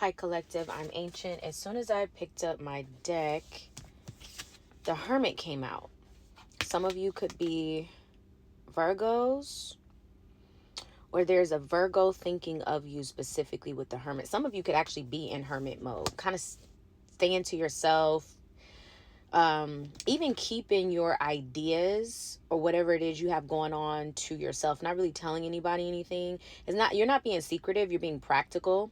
Hi, Collective. I'm Ancient. As soon as I picked up my deck, the Hermit came out. Some of you could be Virgos, or there's a Virgo thinking of you specifically with the Hermit. Some of you could actually be in Hermit mode, kind of staying to yourself, even keeping your ideas or whatever it is you have going on to yourself, not really telling anybody anything. You're not being secretive, you're being practical.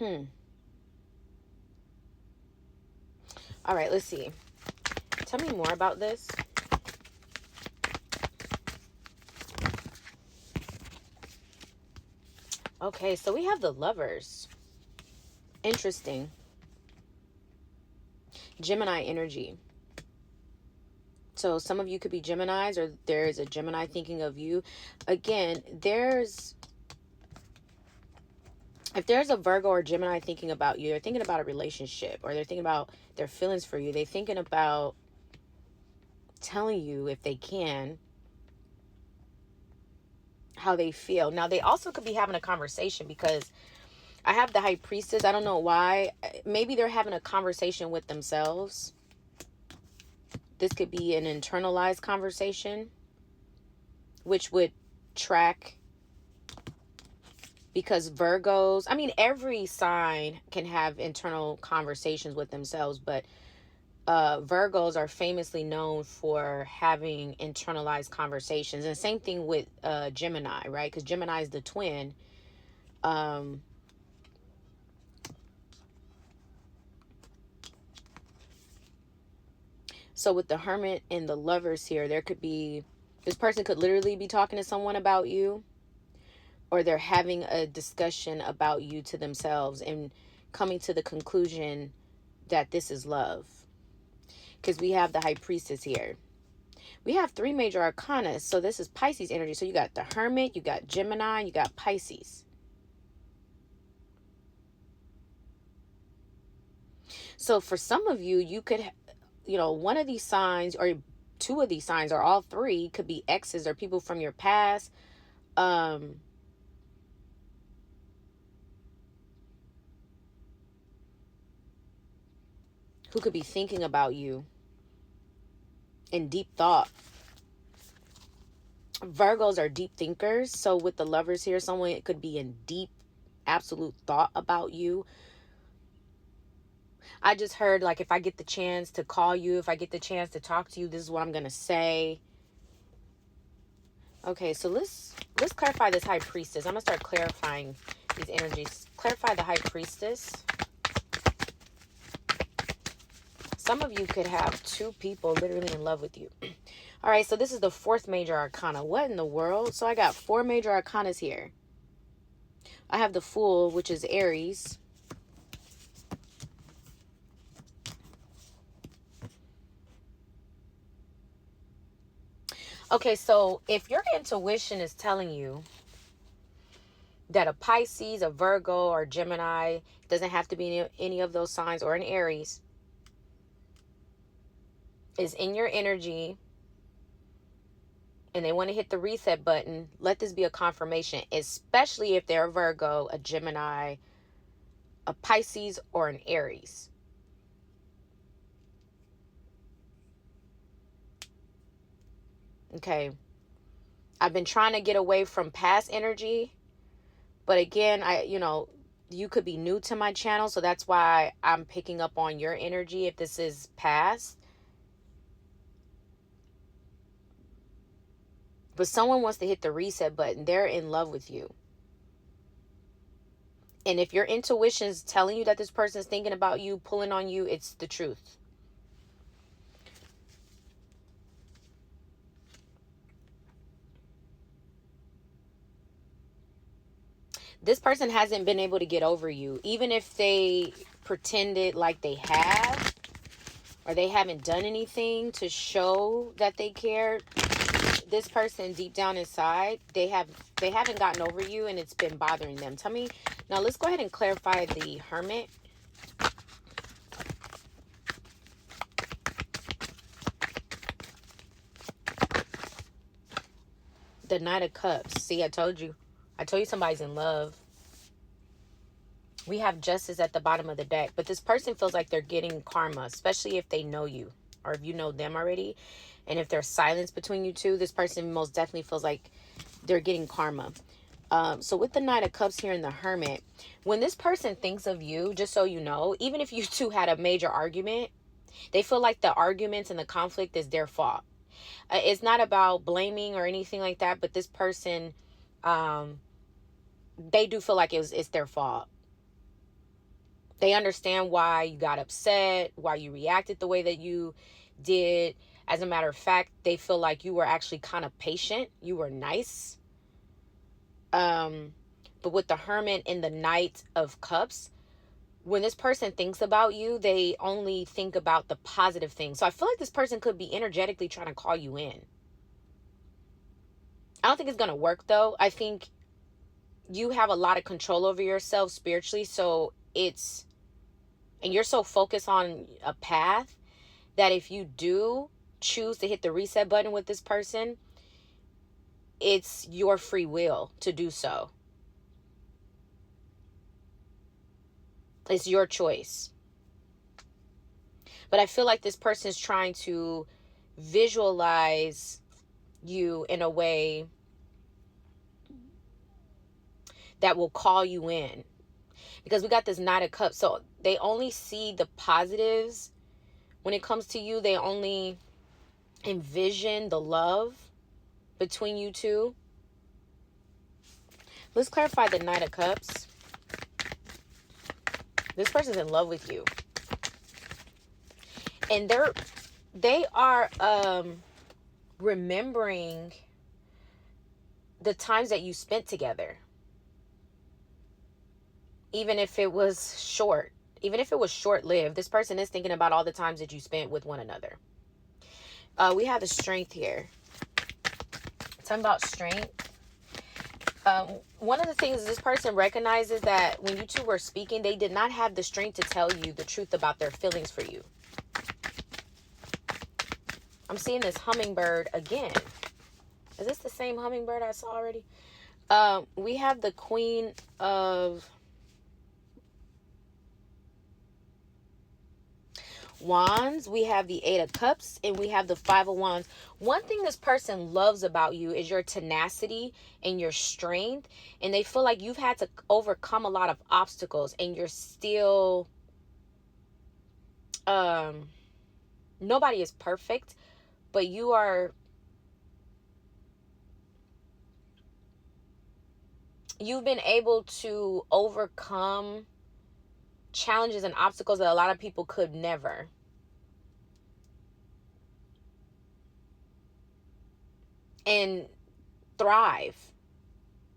All right, let's see. Tell me more about this. Okay, so we have the Lovers. Interesting. Gemini energy. So some of you could be Geminis, or there is a Gemini thinking of you. Again, if there's a Virgo or Gemini thinking about you, they're thinking about a relationship, or they're thinking about their feelings for you. They're thinking about telling you, if they can, how they feel. Now, they also could be having a conversation, because I have the High Priestess. I don't know why. Maybe they're having a conversation with themselves. This could be an internalized conversation, which would track, because Virgos, I mean, every sign can have internal conversations with themselves, but Virgos are famously known for having internalized conversations. And same thing with Gemini, right? Because Gemini is the twin. So with the Hermit and the Lovers here, this person could literally be talking to someone about you, or they're having a discussion about you to themselves and coming to the conclusion that this is love. Because we have the High Priestess here. We have 3 major arcana, so this is Pisces energy. So you got the Hermit, you got Gemini, you got Pisces. So for some of you, you could, one of these signs, or 2 of these signs, or all 3 could be exes or people from your past. Who could be thinking about you in deep thought. Virgos are deep thinkers. So with the Lovers here, someone could be in deep, absolute thought about you. I just heard, like, if I get the chance to call you, if I get the chance to talk to you, this is what I'm going to say. Okay, so let's clarify this High Priestess. I'm going to start clarifying these energies. Clarify the High Priestess. Some of you could have 2 people literally in love with you. All right, so this is the 4th major arcana. What in the world? So I got 4 major arcanas here. I have the Fool, which is Aries. Okay, so if your intuition is telling you that a Pisces, a Virgo, or Gemini, doesn't have to be any of those signs, or an Aries, is in your energy and they want to hit the reset button, let this be a confirmation, especially if they're a Virgo, a Gemini, a Pisces, or an Aries. Okay. I've been trying to get away from past energy, but again, you could be new to my channel, so that's why I'm picking up on your energy if this is past. But someone wants to hit the reset button. They're in love with you. And if your intuition is telling you that this person is thinking about you, pulling on you, it's the truth. This person hasn't been able to get over you. Even if they pretended like they have, or they haven't done anything to show that they care, this person deep down inside, they haven't gotten over you, and it's been bothering them. Tell me now. Let's go ahead and clarify the Hermit. The Knight of Cups. See, I told you. I told you somebody's in love. We have Justice at the bottom of the deck. But this person feels like they're getting karma, especially if they know you or if you know them already. And if there's silence between you two, this person most definitely feels like they're getting karma. So with the Knight of Cups here in the Hermit, when this person thinks of you, just so you know, even if you two had a major argument, they feel like the arguments and the conflict is their fault. It's not about blaming or anything like that, but this person, they do feel like it's their fault. They understand why you got upset, why you reacted the way that you did. As a matter of fact, they feel like you were actually kind of patient. You were nice. But with the Hermit and the Knight of Cups, when this person thinks about you, they only think about the positive things. So I feel like this person could be energetically trying to call you in. I don't think it's going to work, though. I think you have a lot of control over yourself spiritually. So and you're so focused on a path that if you do choose to hit the reset button with this person, it's your free will to do so. It's your choice. But I feel like this person is trying to visualize you in a way that will call you in. Because we got this Knight of Cups. So they only see the positives when it comes to you. They only envision the love between you two. Let's clarify the Knight of Cups. This person's in love with you. And they are remembering the times that you spent together. Even if it was short. Even if it was short-lived. This person is thinking about all the times that you spent with one another. We have the Strength here. Talking about strength. One of the things this person recognizes that when you two were speaking, they did not have the strength to tell you the truth about their feelings for you. I'm seeing this hummingbird again. Is this the same hummingbird I saw already? We have the Queen of Wands, we have the Eight of Cups, and we have the Five of Wands. One thing this person loves about you is your tenacity and your strength, and they feel like you've had to overcome a lot of obstacles, and you're still nobody is perfect, but you've been able to overcome challenges and obstacles that a lot of people could never. And thrive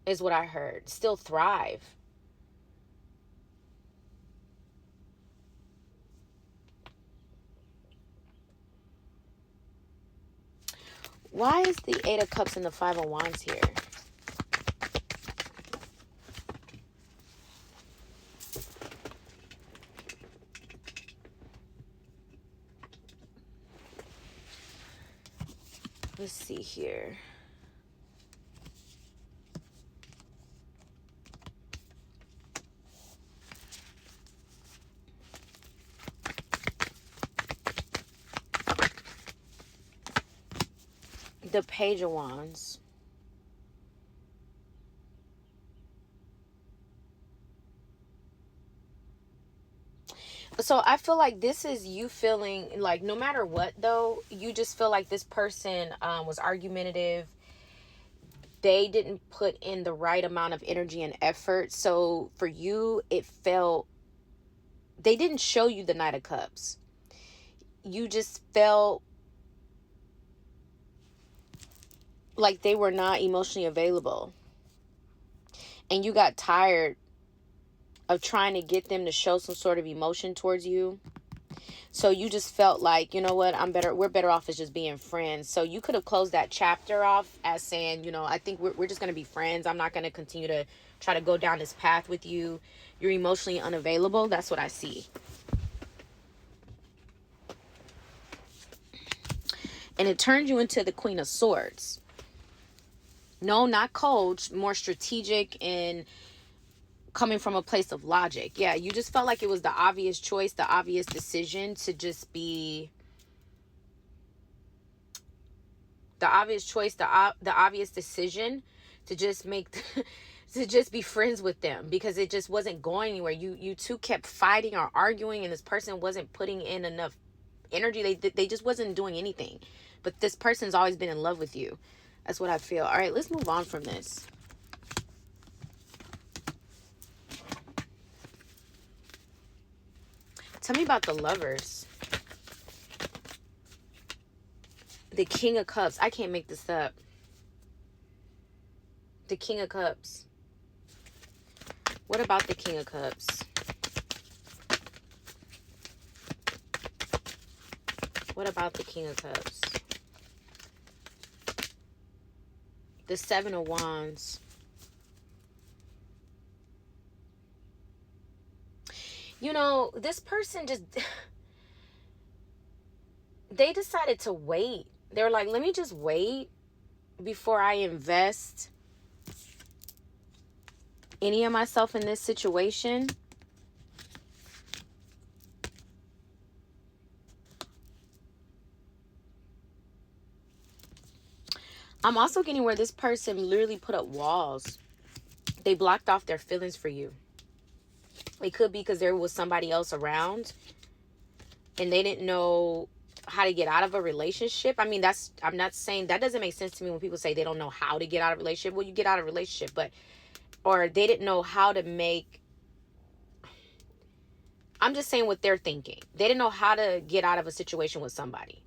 is what I heard. Still thrive. Why is the Eight of Cups and the Five of Wands here? Let's see here. The Page of Wands. So I feel like this is you feeling like no matter what, though, you just feel like this person was argumentative. They didn't put in the right amount of energy and effort. So for you, it felt, they didn't show you the Knight of Cups. You just felt like they were not emotionally available. And you got tired of trying to get them to show some sort of emotion towards you. So you just felt like, you know what, we're better off as just being friends. So you could have closed that chapter off as saying, you know, I think we're just going to be friends. I'm not going to continue to try to go down this path with you. You're emotionally unavailable. That's what I see. And it turned you into the Queen of Swords. No, not cold, more strategic and coming from a place of logic. Yeah, you just felt like it was the obvious choice, the obvious decision to just be the obvious choice, the obvious decision to just make to just be friends with them, because it just wasn't going anywhere. You two kept fighting or arguing, and this person wasn't putting in enough energy. They just wasn't doing anything. But this person's always been in love with you. That's what I feel. All right, let's move on from this. Tell me about the Lovers. The King of Cups. I can't make this up. The King of Cups. What about the King of Cups? What about the King of Cups? The Seven of Wands. You know, this person just... they decided to wait. They were like, let me just wait before I invest any of myself in this situation. I'm also getting where this person literally put up walls. They blocked off their feelings for you. It could be because there was somebody else around and they didn't know how to get out of a relationship. I mean, I'm not saying, that doesn't make sense to me when people say they don't know how to get out of a relationship. Well, you get out of a relationship, but, or they didn't know how to make, I'm just saying what they're thinking. They didn't know how to get out of a situation with somebody.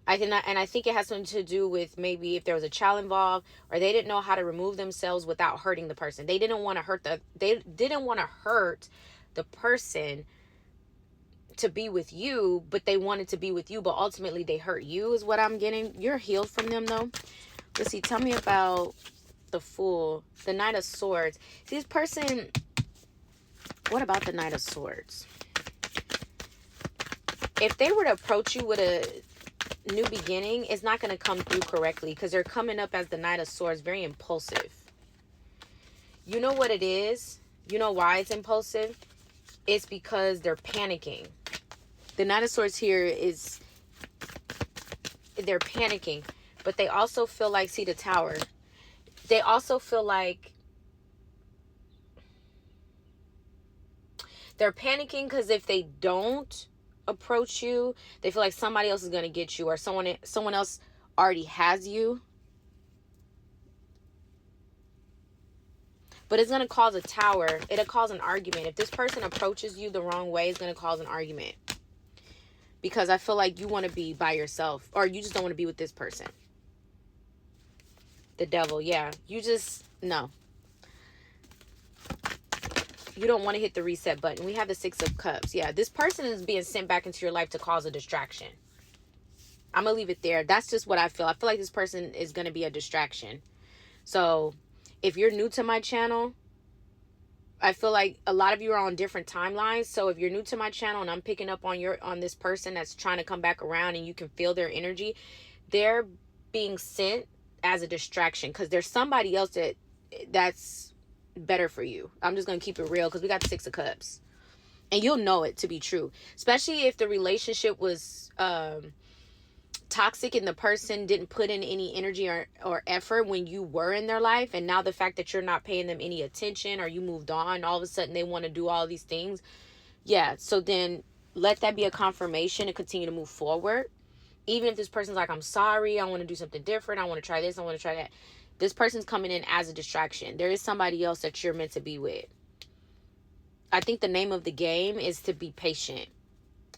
I think it has something to do with maybe if there was a child involved, or they didn't know how to remove themselves without hurting the person. They didn't want to hurt the person to be with you, but they wanted to be with you, but ultimately they hurt you, is what I'm getting. You're healed from them though. Let's see, tell me about the Fool, the Knight of Swords. See, this person, what about the Knight of Swords? If they were to approach you with a new beginning, it's not going to come through correctly, because they're coming up as the Knight of Swords, very impulsive. You know what it is? You know why it's impulsive? It's because they're panicking. The Knight of Swords here is, they're panicking, but they also feel like, see the Tower, they also feel like they're panicking because if they don't approach you, they feel like somebody else is going to get you, or someone else already has you. But it's going to cause a tower. It'll cause an argument. If this person approaches you the wrong way, it's going to cause an argument. Because I feel like you want to be by yourself, or you just don't want to be with this person. The Devil, yeah. You just, no. You don't want to hit the reset button. We have the Six of Cups. Yeah, this person is being sent back into your life to cause a distraction. I'm going to leave it there. That's just what I feel. I feel like this person is going to be a distraction. So if you're new to my channel, I feel like a lot of you are on different timelines. So if you're new to my channel and I'm picking up on this person that's trying to come back around, and you can feel their energy, they're being sent as a distraction because there's somebody else that's better for you. I'm just gonna keep it real, because we got the Six of Cups, and you'll know it to be true, especially if the relationship was toxic and the person didn't put in any energy or effort when you were in their life, and now the fact that you're not paying them any attention, or you moved on, all of a sudden they want to do all these things. Yeah, so then let that be a confirmation to continue to move forward. Even if this person's like, I'm sorry, I want to do something different, I want to try this, I want to try that, this person's coming in as a distraction. There is somebody else that you're meant to be with. I think the name of the game is to be patient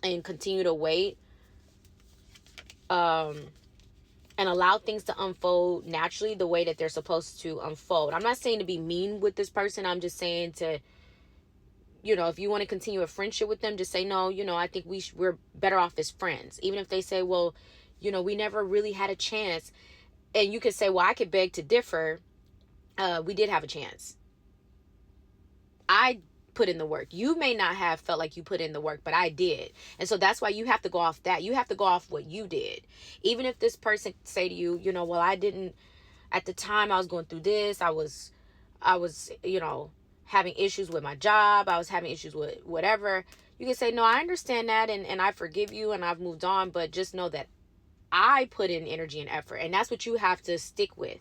and continue to wait, and allow things to unfold naturally the way that they're supposed to unfold. I'm not saying to be mean with this person. I'm just saying to, if you want to continue a friendship with them, just say, no, I think we're better off as friends. Even if they say, well, we never really had a chance. And you could say, well, I could beg to differ. We did have a chance. I put in the work. You may not have felt like you put in the work, but I did. And so that's why you have to go off that. You have to go off what you did. Even if this person say to you, well, I didn't at the time I was going through this. I was, having issues with my job. I was having issues with whatever. You can say, no, I understand that, and I forgive you, and I've moved on, but just know that I put in energy and effort, and that's what you have to stick with.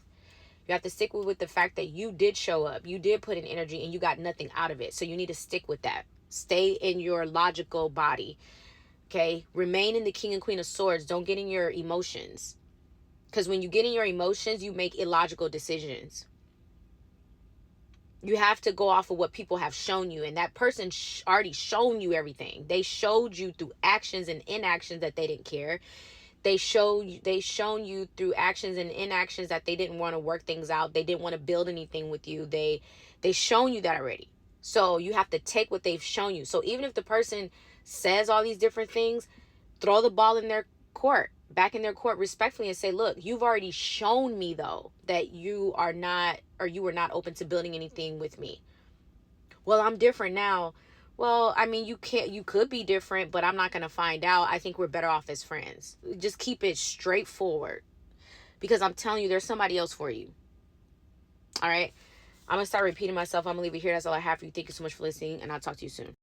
You have to stick with the fact that you did show up, you did put in energy, and you got nothing out of it. So you need to stick with that. Stay in your logical body, okay? Remain in the King and Queen of Swords. Don't get in your emotions, because when you get in your emotions, you make illogical decisions. You have to go off of what people have shown you, and that person already shown you everything. They showed you through actions and inactions that they didn't care. They shown you through actions and inactions that they didn't want to work things out. They didn't want to build anything with you. They shown you that already. So you have to take what they've shown you. So even if the person says all these different things, throw the ball in their court, back in their court respectfully, and say, look, you've already shown me though that you are not, or you were not open to building anything with me. Well, I'm different now. Well, I mean, you could be different, but I'm not going to find out. I think we're better off as friends. Just keep it straightforward, because I'm telling you, there's somebody else for you. All right. I'm going to start repeating myself. I'm going to leave it here. That's all I have for you. Thank you so much for listening, and I'll talk to you soon.